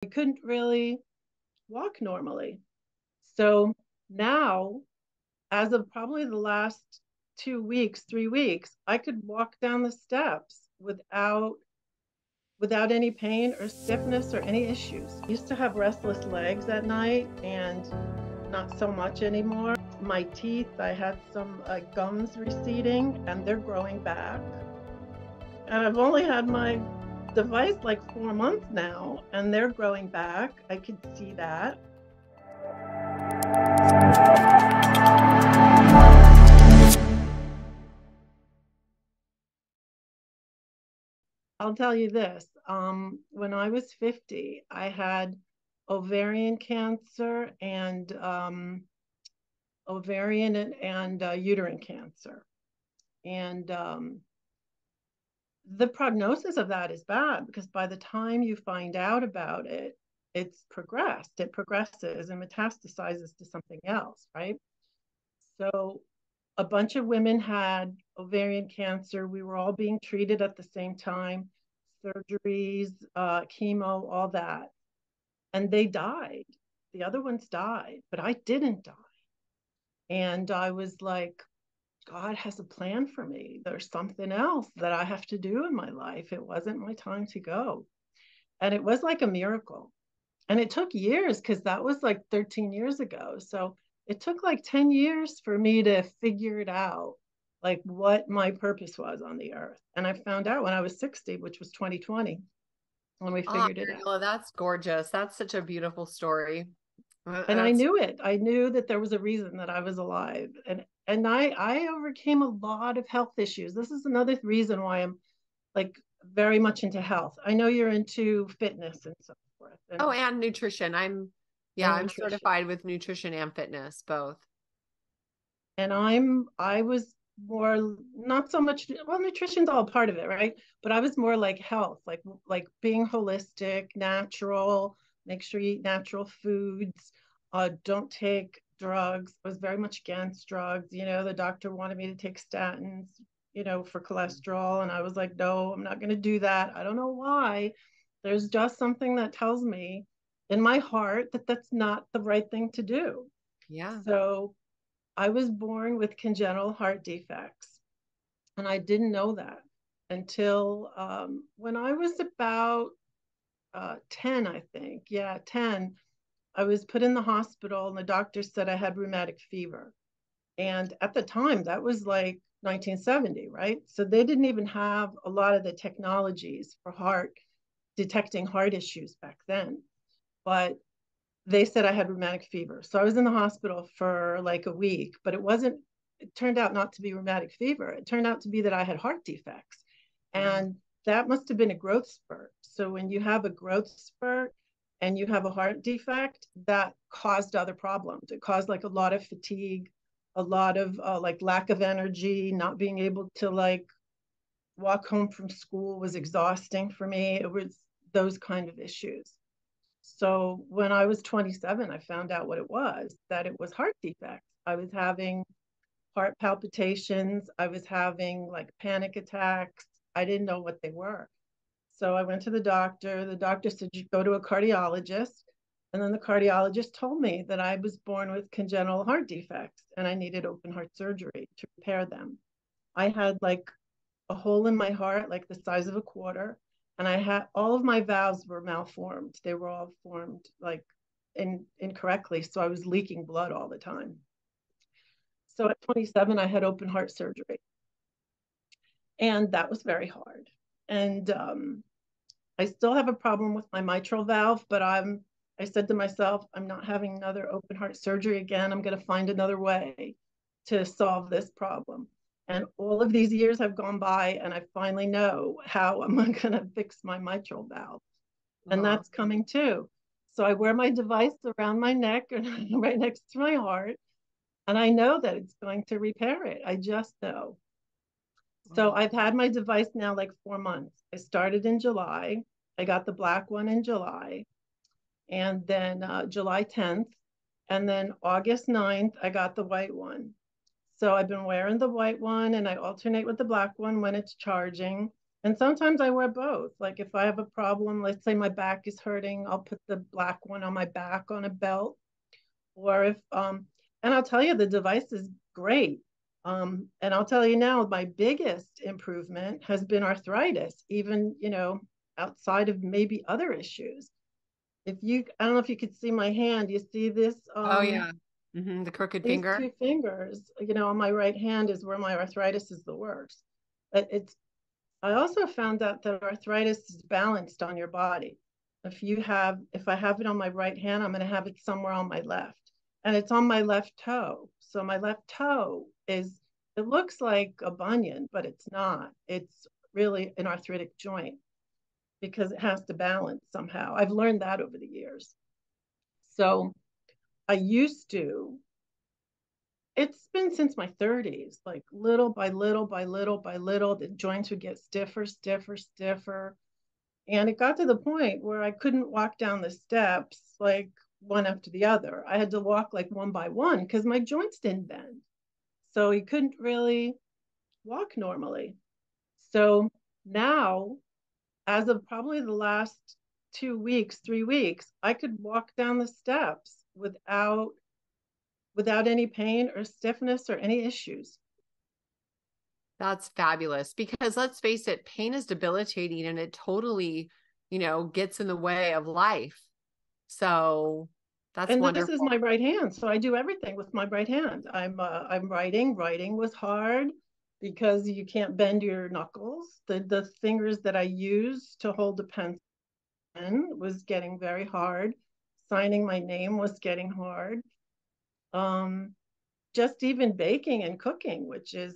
I couldn't really walk normally. So now, as of probably the last 2 weeks, 3 weeks, I could walk down the steps without any pain or stiffness or any issues. I used to have restless legs at night and not so much anymore. My teeth, I had some gums receding and they're growing back. And I've only had my device like 4 months now and they're growing back. I could see that. I'll tell you this. When I was 50, I had ovarian cancer and uterine cancer. And the prognosis of that is bad because by the time you find out about it, it's progressed. It progresses and metastasizes to something else, right? So a bunch of women had ovarian cancer. We were all being treated at the same time, surgeries, chemo, all that. And they died. The other ones died, but I didn't die. And I was like, God has a plan for me. There's something else that I have to do in my life. It wasn't my time to go. And it was like a miracle. And it took years because that was like 13 years ago. So it took like 10 years for me to figure it out, like what my purpose was on the earth. And I found out when I was 60, which was 2020, when we figured it out. Mariola, that's gorgeous. That's such a beautiful story. And I That's knew it. I knew that there was a reason that I was alive. And I overcame a lot of health issues. This is another reason why I'm like very much into health. I know you're into fitness and so forth oh, and nutrition. Yeah, and I'm nutrition. certified with nutrition and fitness, both. And I was more not so much, well, nutrition's all part of it, right? But I was more like health, like being holistic, natural, make sure you eat natural foods, don't take drugs. I was very much against drugs. The doctor wanted me to take statins, for cholesterol, and I was like, no, I'm not going to do that. I don't know why. There's just something that tells me in my heart that that's not the right thing to do. Yeah. So I was born with congenital heart defects, and I didn't know that until when I was about 10, I think. Yeah, 10. I was put in the hospital, and the doctor said I had rheumatic fever. And at the time, that was like 1970, right? So they didn't even have a lot of the technologies for detecting heart issues back then. But they said I had rheumatic fever. So I was in the hospital for like a week, but it turned out not to be rheumatic fever. It turned out to be that I had heart defects. And that must have been a growth spurt. So when you have a growth spurt and you have a heart defect, that caused other problems. It caused like a lot of fatigue, a lot of like lack of energy, not being able to like walk home from school was exhausting for me. It was those kind of issues. So when I was 27, I found out what it was, that it was heart defects. I was having heart palpitations. I was having like panic attacks. I didn't know what they were. So I went to the doctor. The doctor said, you go to a cardiologist. And then the cardiologist told me that I was born with congenital heart defects and I needed open heart surgery to repair them. I had like a hole in my heart, like the size of a quarter. And I had all of my valves were malformed. They were all formed like incorrectly. So I was leaking blood all the time. So at 27, I had open heart surgery. And that was very hard. And I still have a problem with my mitral valve, but I said to myself, I'm not having another open heart surgery again. I'm going to find another way to solve this problem. And all of these years have gone by, and I finally know how I'm going to fix my mitral valve. And Uh-huh. that's coming too. So I wear my device around my neck and right next to my heart. And I know that it's going to repair it. I just know. So I've had my device now like 4 months. I started in July. I got the black one in July, and then July 10th. And then August 9th, I got the white one. So I've been wearing the white one and I alternate with the black one when it's charging. And sometimes I wear both. Like if I have a problem, let's say my back is hurting, I'll put the black one on my back on a belt. Or if and I'll tell you the device is great. And I'll tell you now, my biggest improvement has been arthritis, even, outside of maybe other issues. If you, I don't know if you could see my hand, you see this, Oh yeah. The crooked these finger. two fingers, on my right hand is where my arthritis is the worst. It's, I also found out that arthritis is balanced on your body. If I have it on my right hand, I'm going to have it somewhere on my left. And it's on my left toe. So my left toe it looks like a bunion, but it's not. It's really an arthritic joint because it has to balance somehow. I've learned that over the years. So I used to, it's been since my 30s, like little by little by little by little, the joints would get stiffer, stiffer, stiffer. And it got to the point where I couldn't walk down the steps like one after the other. I had to walk like one by one because my joints didn't bend. So you couldn't really walk normally. So now, as of probably the last 2 weeks, 3 weeks, I could walk down the steps without any pain or stiffness or any issues. That's fabulous because let's face it, pain is debilitating and it totally, gets in the way of life. So that's And this is wonderful. my right hand, so I do everything with my right hand. I'm writing. Writing was hard because you can't bend your knuckles. The fingers that I use to hold the pen was getting very hard. Signing my name was getting hard. Um, just even baking and cooking, which is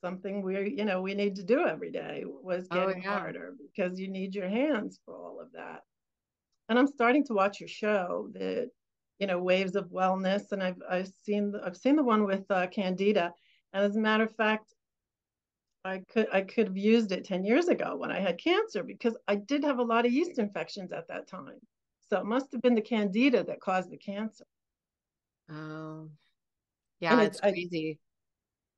something we need to do every day, was Oh getting yeah. harder because you need your hands for all of that. And I'm starting to watch your show, the Waves of Wellness, and I've seen the one with Candida, and as a matter of fact, I could have used it 10 years ago when I had cancer because I did have a lot of yeast infections at that time. So it must have been the Candida that caused the cancer. Oh, And yeah, it's it's I'm crazy.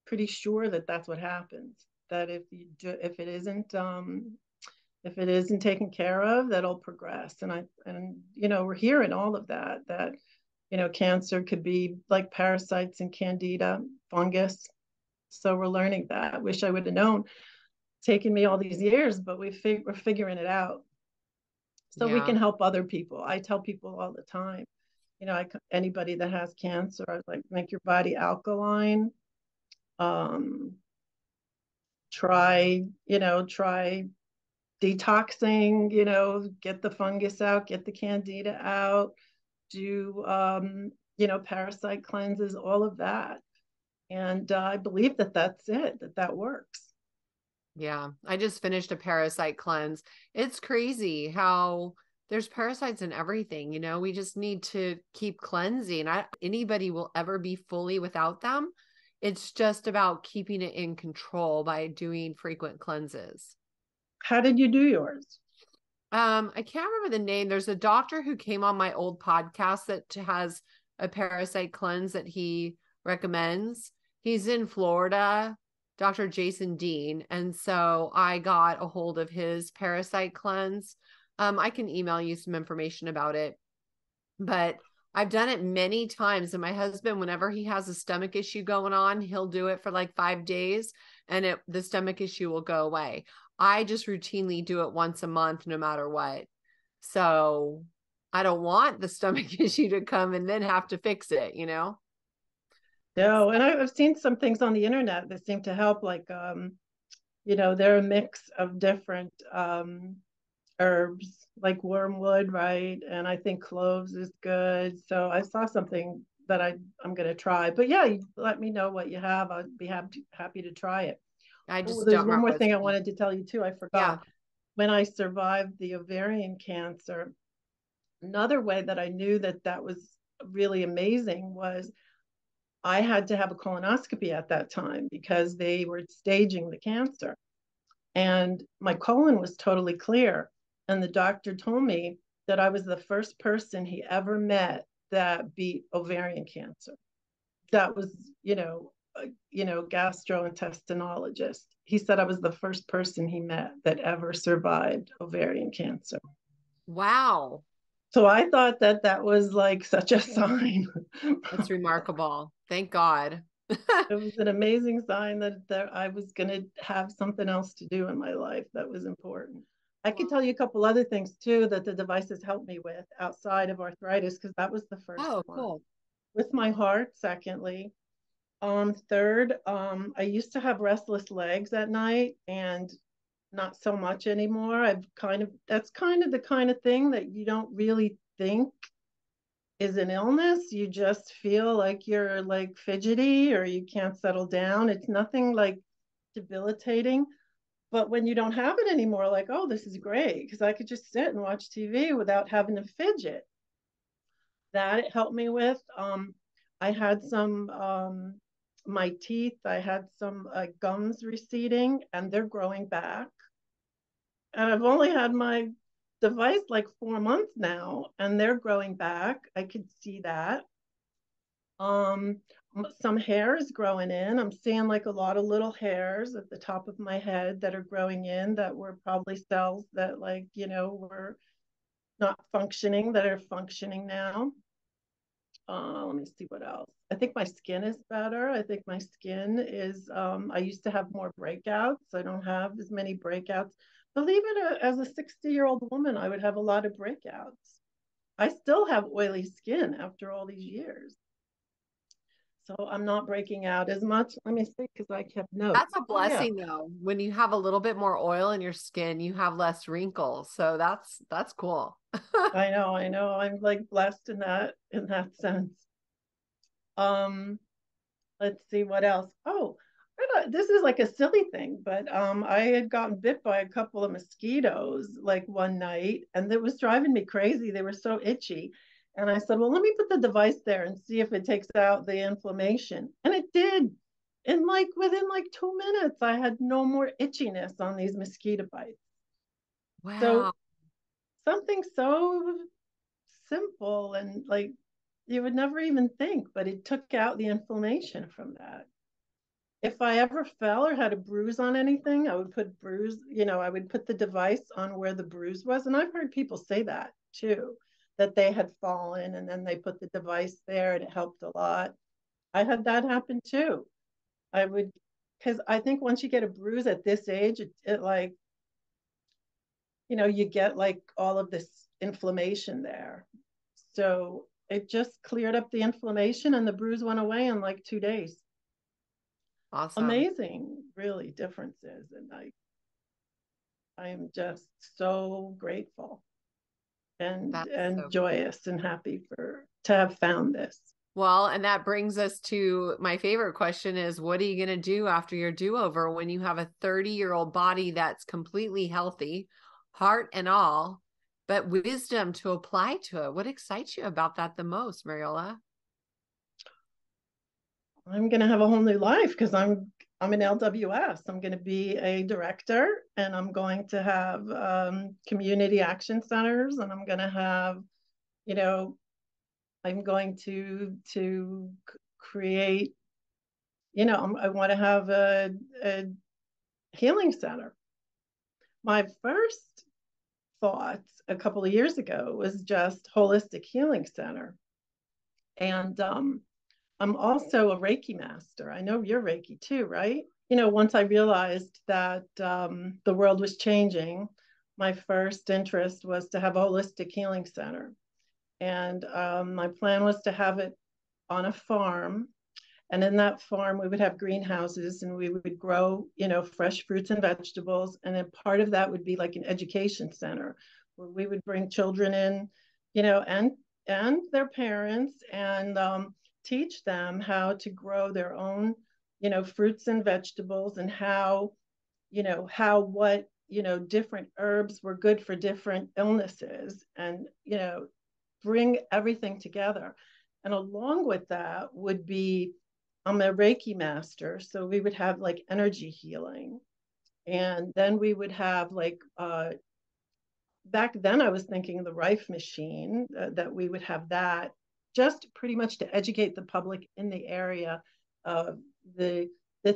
pretty sure that that's what happens. That if it isn't taken care of, that'll progress. And we're hearing all of that cancer could be like parasites and candida, fungus. So we're learning that. Wish I would have known. It's taken me all these years, but we're figuring it out so we Yeah. can help other people. I tell people all the time, anybody that has cancer, I was like, make your body alkaline. Um, try detoxing, get the fungus out, get the candida out, do, parasite cleanses, all of that. And I believe that that's it, that works. Yeah. I just finished a parasite cleanse. It's crazy how there's parasites in everything, we just need to keep cleansing. Anybody will ever be fully without them. It's just about keeping it in control by doing frequent cleanses. How did you do yours? I can't remember the name. There's a doctor who came on my old podcast that has a parasite cleanse that he recommends. He's in Florida, Dr. Jason Dean. And so I got a hold of his parasite cleanse. I can email you some information about it, but I've done it many times. And my husband, whenever he has a stomach issue going on, he'll do it for like 5 days and the stomach issue will go away. I just routinely do it once a month, no matter what. So I don't want the stomach issue to come and then have to fix it. No, and I've seen some things on the internet that seem to help, like they're a mix of different herbs, like wormwood, right? And I think cloves is good. So I saw something that I'm going to try. But yeah, you let me know what you have. I'd be happy to try it. I Oh, just there's don't one remember more what it's thing I called. wanted to tell you too. I Yeah. forgot. When I survived the ovarian cancer, another way that I knew that was really amazing was I had to have a colonoscopy at that time because they were staging the cancer. And my colon was totally clear. And the doctor told me that I was the first person he ever met that beat ovarian cancer. That was, gastrointestinologist. He said I was the first person he met that ever survived ovarian cancer. Wow. So I thought that that was like such a sign. That's remarkable. Thank God. It was an amazing sign that I was going to have something else to do in my life that was important. I could tell you a couple other things too that the devices helped me with outside of arthritis, because that was the first Oh, one. cool. With my heart, secondly. Third, I used to have restless legs at night and not so much anymore. That's kind of the kind of thing that you don't really think is an illness. You just feel like you're like fidgety or you can't settle down. It's nothing like debilitating. But when you don't have it anymore, like, oh, this is great because I could just sit and watch TV without having to fidget. That it helped me with. I had some my teeth. I had some gums receding, and they're growing back. And I've only had my device like 4 months now, and they're growing back. I could see that. Um, some hair is growing in. I'm seeing like a lot of little hairs at the top of my head that are growing in that were probably cells that were not functioning that are functioning now. Let me see what else. I think my skin is better. I think my skin is, I used to have more breakouts. I don't have as many breakouts. Believe it, as a 60-year-old woman, I would have a lot of breakouts. I still have oily skin after all these years. So I'm not breaking out as much. Let me see, because I kept notes. That's a Oh, yeah. blessing though. When you have a little bit more oil in your skin, you have less wrinkles. So that's cool. I know, I know. I'm like blessed in that sense. Um, let's see what else. Oh, this is like a silly thing, but I had gotten bit by a couple of mosquitoes like one night, and it was driving me crazy. They were so itchy. And I said, well, let me put the device there and see if it takes out the inflammation. And it did. And like within like 2 minutes, I had no more itchiness on these mosquito bites. So Wow. something so simple and like you would never even think, but it took out the inflammation from that. If I ever fell or had a bruise on anything, I would I would put the device on where the bruise was. And I've heard people say that too, that they had fallen and then they put the device there and it helped a lot. I had that happen too. I would, because I think once you get a bruise at this age, it like, you get like all of this inflammation there. So it just cleared up the inflammation and the bruise went away in like 2 days. Awesome. Amazing, really, differences. And I am just so grateful and That's and so cool. joyous and happy to have found this. Well, and that brings us to my favorite question is what are you going to do after your do-over when you have a 30-year-old body that's completely healthy, heart and all, but wisdom to apply to it? What excites you about that the most, Mariola? I'm going to have a whole new life because I'm an LWS. I'm going to be a director, and I'm going to have community action centers, and I'm going to have, you know, I'm going to create, I want to have a healing center. My first thoughts a couple of years ago was just holistic healing center, and I'm also a Reiki master. I know you're Reiki too, right? Once I realized that the world was changing, my first interest was to have a holistic healing center. And my plan was to have it on a farm. And in that farm, we would have greenhouses and we would grow, fresh fruits and vegetables. And then part of that would be like an education center where we would bring children in, and their parents and teach them how to grow their own, fruits and vegetables and what, different herbs were good for different illnesses and, bring everything together. And along with that would be, I'm a Reiki master. So we would have like energy healing. And then we would have like, back then I was thinking the Rife machine, that we would have that just pretty much to educate the public in the area of the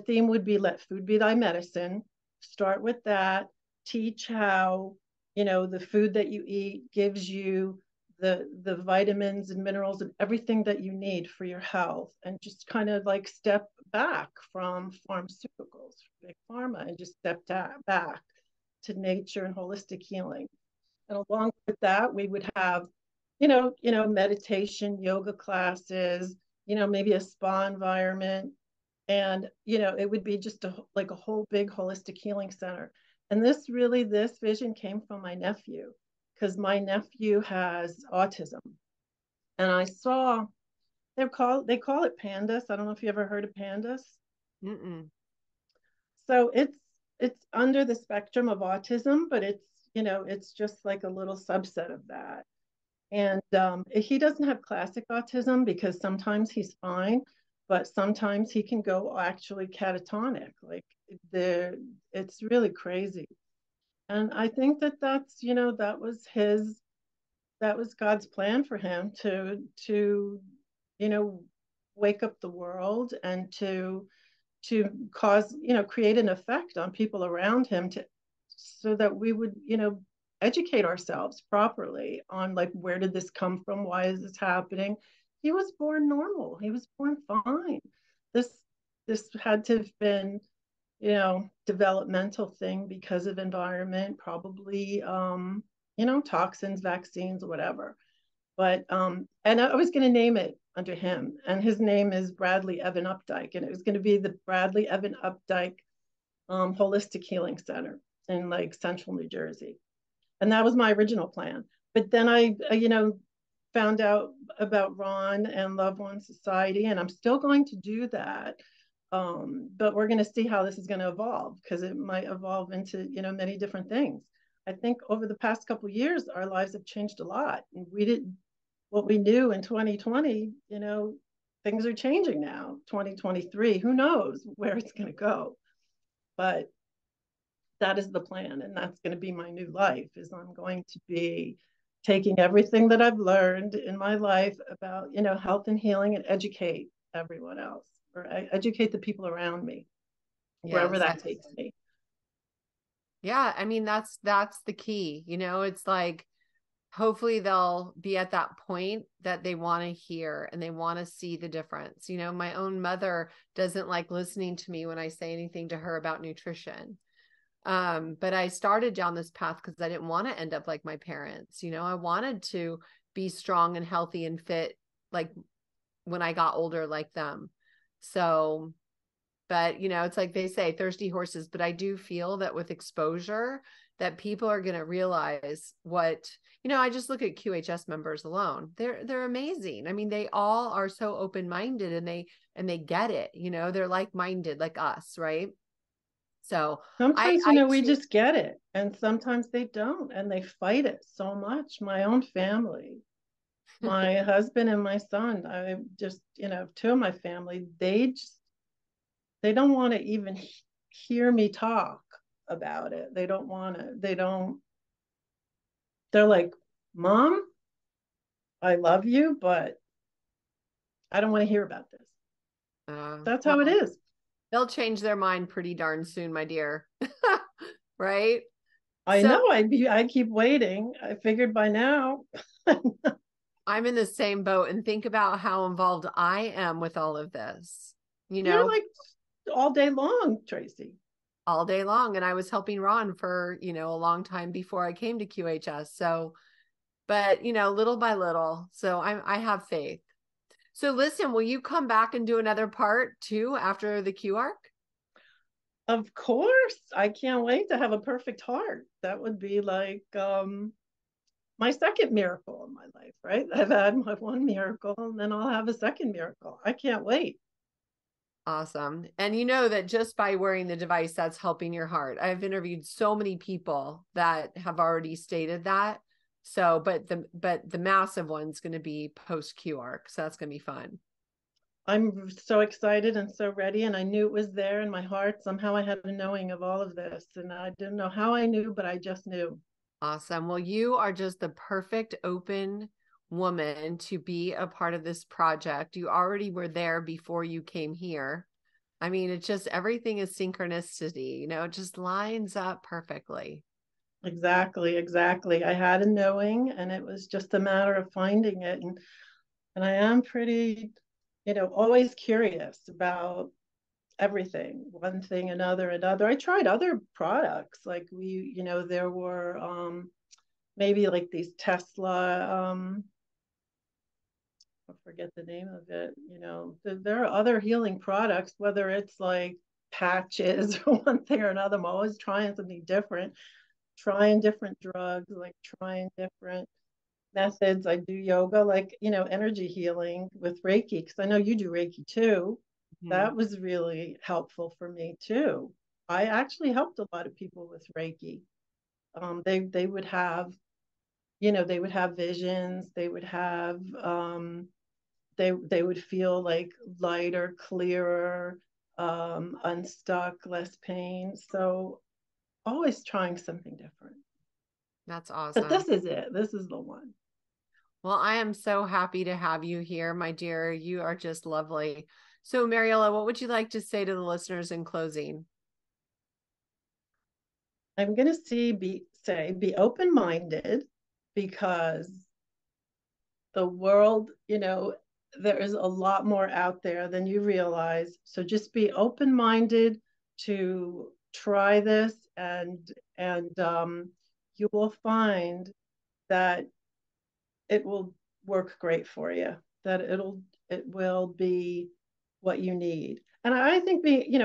theme would be let food be thy medicine. Start with that. Teach how, the food that you eat gives you the vitamins and minerals and everything that you need for your health, and just kind of like step back from pharmaceuticals, big pharma, and just step back to nature and holistic healing. And along with that, we would have, meditation, yoga classes, maybe a spa environment. And, it would be just like a whole big holistic healing center. And this vision came from my nephew, because my nephew has autism. And I saw, they call it pandas. I don't know if you ever heard of pandas. Mm-mm. So it's under the spectrum of autism, but it's just like a little subset of that. And he doesn't have classic autism, because sometimes he's fine, but sometimes he can go actually catatonic. Like it's really crazy. And I think that was God's plan for him to you know wake up the world, and to cause, create an effect on people around him, so that we would, educate ourselves properly on, like, where did this come from? Why is this happening? He was born normal. He was born fine. This this had to have been, developmental thing because of environment, probably, toxins, vaccines, whatever. But and I was going to name it under him, and his name is Bradley Evan Updike, and it was going to be the Bradley Evan Updike Holistic Healing Center in, like, central New Jersey. And that was my original plan. But then I found out about Ron and Loved One Society, and I'm still going to do that. But we're going to see how this is going to evolve, because it might evolve into, many different things. I think over the past couple of years, our lives have changed a lot. We didn't, what we knew in 2020, things are changing now. 2023, who knows where it's going to go? But that is the plan, and that's going to be my new life. Is I'm going to be taking everything that I've learned in my life about, health and healing, and educate everyone else, or educate the people around me, wherever Yes. that takes me. Yeah, I mean, that's the key. It's like, hopefully they'll be at that point that they want to hear and they want to see the difference. My own mother doesn't like listening to me when I say anything to her about nutrition. But I started down this path because I didn't want to end up like my parents. I wanted to be strong and healthy and fit, like when I got older, like them. So, but it's like they say, thirsty horses. But I do feel that with exposure, that people are going to realize what, I just look at QHS members alone. They're amazing. I mean, they all are so open-minded, and they get it. They're like-minded, like us, right? So Sometimes, I we too, just get it, and sometimes they don't, and they fight it so much. My own family, my husband and my son, I just, two of my family, they don't want to even hear me talk about it. They don't want to, they're like, Mom, I love you, but I don't want to hear about this. That's how it well, is. they'll change their mind pretty darn soon, my dear. Right? I So know. I keep waiting. I figured by now. I'm in the same boat, and think about how involved I am with all of this, You're like all day long, Tracy. all day long. And I was helping Ron for, a long time before I came to QHS. So, but, little by little. So I have faith. So listen, will you come back and do another part too after the Q arc? Of course. I can't wait to have a perfect heart. That would be like my second miracle in my life, right? I've had my one miracle, and then I'll have a second miracle. I can't wait. Awesome. And you know that just by wearing the device, that's helping your heart. I've interviewed so many people that have already stated that. So, but the massive one's going to be post Q arc. So that's going to be fun. I'm so excited and so ready, and I knew it was there in my heart. Somehow I had a knowing of all of this, and I didn't know how I knew, but I just knew. Awesome. Well, you are just the perfect open woman to be a part of this project. You already were there before you came here. I mean, it's just everything is synchronicity, you know, it just lines up perfectly. Exactly, exactly. I had a knowing, and it was just a matter of finding it. And I am pretty, always curious about everything, one thing, another. I tried other products, like there were maybe like these Tesla, I forget the name of it. There are other healing products, whether it's like patches or one thing or another. I'm always trying something different, trying different drugs, like trying different methods. I do yoga, like, energy healing with Reiki, because I know you do Reiki too. Mhm. That was really helpful for me too. I actually helped a lot of people with Reiki. They would have, they would have visions. They would have, they would feel like lighter, clearer, unstuck, less pain. So always trying something different. That's But awesome. this is it. This is the one. Well, I am so happy to have you here, my dear. You are just lovely. So, Mariola, what would you like to say to the listeners in closing? I'm going to be open-minded, because the world, there is a lot more out there than you realize. So just be open-minded to try this, and you will find that it will work great for you, that it will be what you need. And I think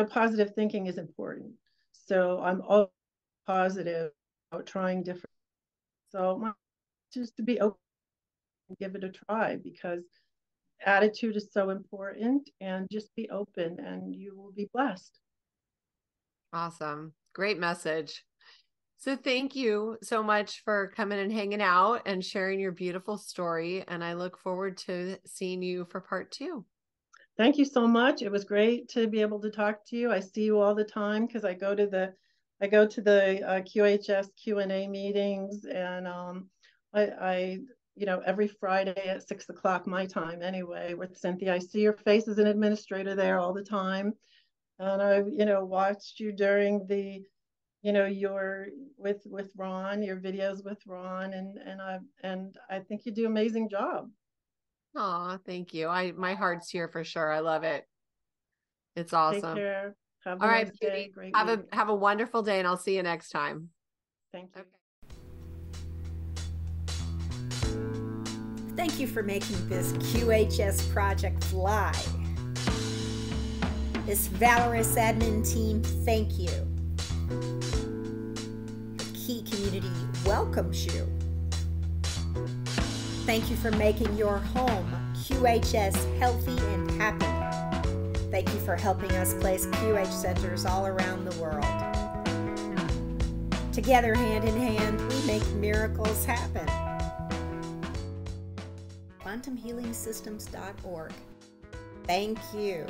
positive thinking is important. So I'm all positive about trying different. So just to be open and give it a try, because attitude is so important, and just be open and you will be blessed. Awesome. Great message. So, thank you so much for coming and hanging out and sharing your beautiful story. And I look forward to seeing you for part 2. Thank you so much. It was great to be able to talk to you. I see you all the time, because I go to the QHS Q&A meetings, and I every Friday at 6 o'clock my time anyway with Cynthia. I see your face as an administrator there all the time, and I watched you during the your with Ron, your videos with Ron, and I think you do an amazing job. Aw, thank you. My heart's here for sure. I love it. It's Take awesome. care. Have a All right, nice day. beauty. Great Have week. a wonderful day, and I'll see you next time. Thank you. Okay. Thank you for making this QHS project fly. This valorous admin team, thank you. The Key community welcomes you. Thank you for making your home QHS healthy and happy. Thank you for helping us place QH centers all around the world. Together, hand in hand, we make miracles happen. QuantumHealingSystems.org. Thank you.